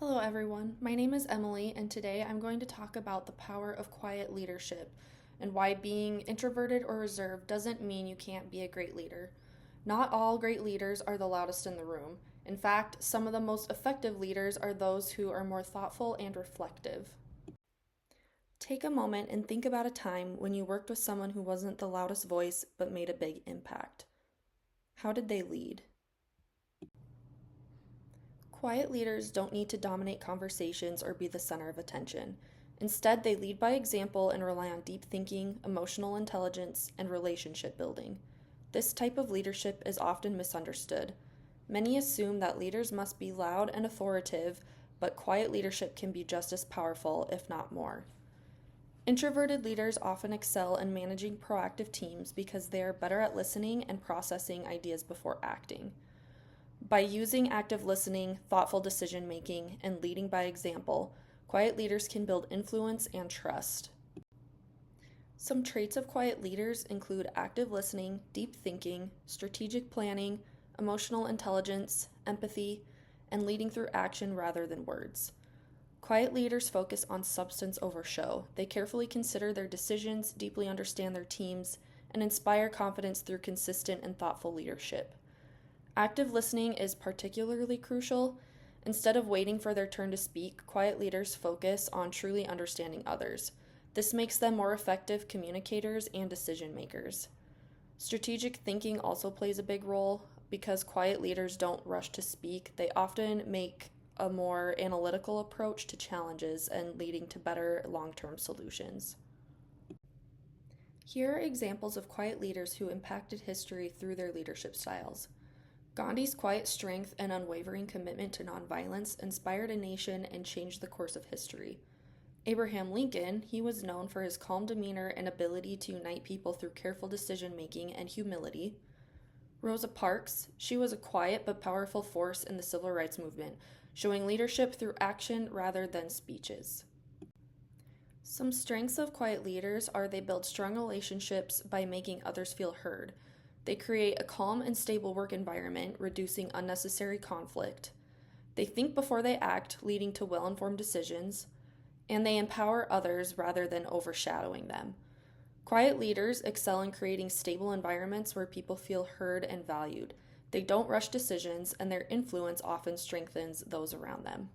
Hello, everyone. My name is Emily, and today I'm going to talk about the power of quiet leadership and why being introverted or reserved doesn't mean you can't be a great leader. Not all great leaders are the loudest in the room. In fact, some of the most effective leaders are those who are more thoughtful and reflective. Take a moment and think about a time when you worked with someone who wasn't the loudest voice but made a big impact. How did they lead? Quiet leaders don't need to dominate conversations or be the center of attention. Instead, they lead by example and rely on deep thinking, emotional intelligence, and relationship building. This type of leadership is often misunderstood. Many assume that leaders must be loud and authoritative, but quiet leadership can be just as powerful, if not more. Introverted leaders often excel in managing proactive teams because they are better at listening and processing ideas before acting. By using active listening, thoughtful decision making, and leading by example, quiet leaders can build influence and trust. Some traits of quiet leaders include active listening, deep thinking, strategic planning, emotional intelligence, empathy, and leading through action rather than words. Quiet leaders focus on substance over show. They carefully consider their decisions, deeply understand their teams, and inspire confidence through consistent and thoughtful leadership. Active listening is particularly crucial. Instead of waiting for their turn to speak, quiet leaders focus on truly understanding others. This makes them more effective communicators and decision makers. Strategic thinking also plays a big role. Because quiet leaders don't rush to speak, they often make a more analytical approach to challenges and leading to better long-term solutions. Here are examples of quiet leaders who impacted history through their leadership styles. Gandhi's quiet strength and unwavering commitment to nonviolence inspired a nation and changed the course of history. Abraham Lincoln, he was known for his calm demeanor and ability to unite people through careful decision making and humility. Rosa Parks, she was a quiet but powerful force in the civil rights movement, showing leadership through action rather than speeches. Some strengths of quiet leaders are they build strong relationships by making others feel heard. They create a calm and stable work environment, reducing unnecessary conflict. They think before they act, leading to well-informed decisions. And they empower others rather than overshadowing them. Quiet leaders excel in creating stable environments where people feel heard and valued. They don't rush decisions, and their influence often strengthens those around them.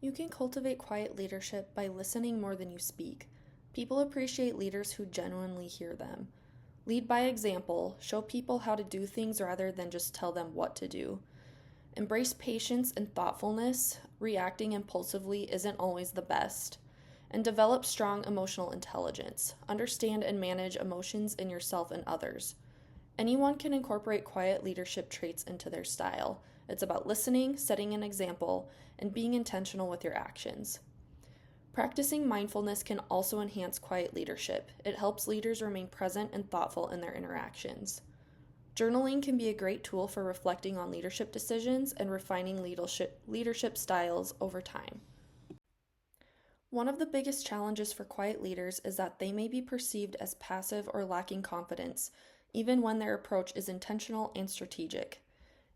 You can cultivate quiet leadership by listening more than you speak. People appreciate leaders who genuinely hear them. Lead by example, show people how to do things rather than just tell them what to do. Embrace patience and thoughtfulness. Reacting impulsively isn't always the best. And develop strong emotional intelligence. Understand and manage emotions in yourself and others. Anyone can incorporate quiet leadership traits into their style. It's about listening, setting an example, and being intentional with your actions. Practicing mindfulness can also enhance quiet leadership. It helps leaders remain present and thoughtful in their interactions. Journaling can be a great tool for reflecting on leadership decisions and refining leadership styles over time. One of the biggest challenges for quiet leaders is that they may be perceived as passive or lacking confidence, even when their approach is intentional and strategic.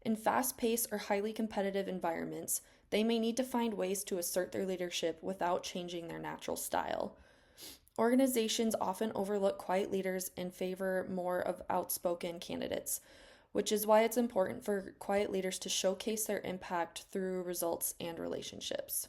In fast-paced or highly competitive environments, they may need to find ways to assert their leadership without changing their natural style. Organizations often overlook quiet leaders and favor more of outspoken candidates, which is why it's important for quiet leaders to showcase their impact through results and relationships.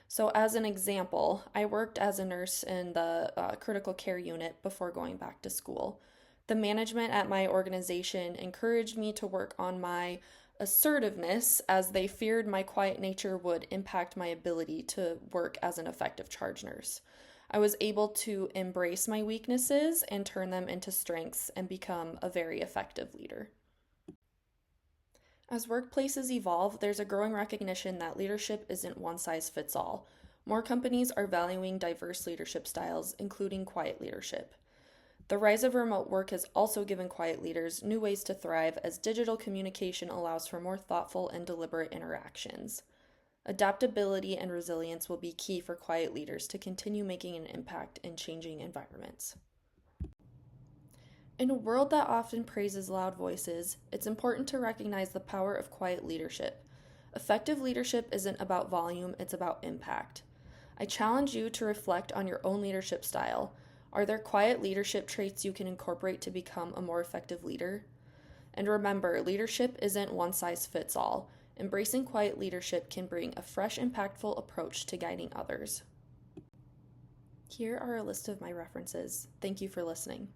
So, as an example, I worked as a nurse in the critical care unit before going back to school. The management at my organization encouraged me to work on my assertiveness as they feared my quiet nature would impact my ability to work as an effective charge nurse. I was able to embrace my weaknesses and turn them into strengths and become a very effective leader. As workplaces evolve, there's a growing recognition that leadership isn't one size fits all. More companies are valuing diverse leadership styles, including quiet leadership. The rise of remote work has also given quiet leaders new ways to thrive as digital communication allows for more thoughtful and deliberate interactions. Adaptability and resilience will be key for quiet leaders to continue making an impact in changing environments. In a world that often praises loud voices, it's important to recognize the power of quiet leadership. Effective leadership isn't about volume, it's about impact. I challenge you to reflect on your own leadership style. Are there quiet leadership traits you can incorporate to become a more effective leader? And remember, leadership isn't one size fits all. Embracing quiet leadership can bring a fresh, impactful approach to guiding others. Here are a list of my references. Thank you for listening.